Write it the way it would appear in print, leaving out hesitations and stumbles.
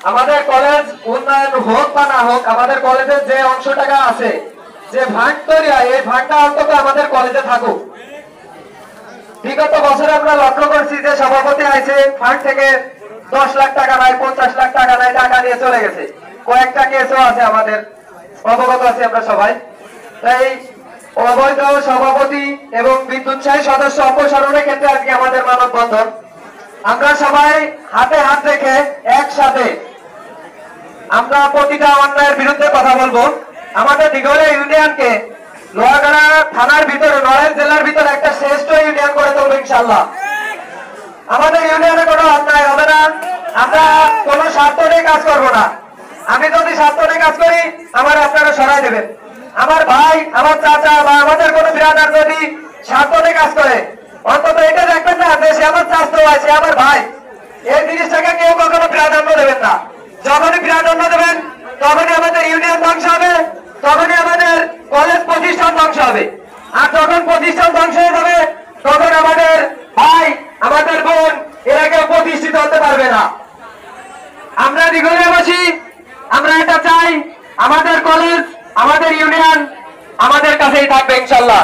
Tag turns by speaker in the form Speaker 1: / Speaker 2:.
Speaker 1: আমাদের কলেজ উন্নয়ন হোক বা না হোক, আমাদের কলেজের যে অংশ টাকা আছে, যে ফান্ড তৈরি হয়, এই ফান্ডটা অন্তত আমাদের কলেজে থাকুক। বিগত বছরে আমরা লক্ষ্য করছি যে সভাপতি আইছে, ফান্ড থেকে 10 লাখ টাকা নাই, 50 লাখ টাকা নাই, টাকা নিয়ে চলে গেছে। কয়েকটা কেসও আছে, আমাদের অবগত আছি আমরা সবাই। তাই অবৈধ সভাপতি এবং বিদ্যুৎসাহী সদস্য অপসারণের ক্ষেত্রে আজকে আমাদের মানববন্ধন। আমরা সবাই হাতে হাত রেখে একসাথে আমরা প্রতিটা অন্যায়ের বিরুদ্ধে কথা বলবো। আমাদের দিঘলিয়া ইউনিয়নকে লোহাগাড়া থানার ভিতরে, নড়াইল জেলার ভিতরে একটা শ্রেষ্ঠ ইউনিয়ন করে তুলবো ইনশাআল্লাহ। আমাদের ইউনিয়নে কোনো অন্যায় হবে না, আমরা কোনো স্বার্থ নিয়ে কাজ করবো না। আমি যদি স্বার্থ নিয়ে কাজ করি, আমার আপনারা সরাই দেবেন। আমার ভাই, আমার চাচা বা আমাদের কোনো বিরাদার যদি স্বার্থ নিয়ে কাজ করে, অন্তত এটা দেখবেন না যে সে আমার চাচতো ভাই, সে আমার ভাই। এই জিনিসটাকে কেউ কখনো প্রাধান্য দেবেন না। যখনই প্রাধান্য দেবেন, তখনই আমাদের ইউনিয়ন ধ্বংস হবে, তখনই আমাদের কলেজ প্রতিষ্ঠান ধ্বংস হবে। আর যখন প্রতিষ্ঠান ধ্বংস হয়ে যাবে, তখন আমাদের ভাই, আমাদের বোন, এরা কেউ প্রতিষ্ঠিত হতে পারবে না। আমরা দিঘলিয়াবাসী, আমরা এটা চাই, আমাদের কলেজ, আমাদের ইউনিয়ন আমাদের কাছেই থাকবে ইনশাল্লাহ।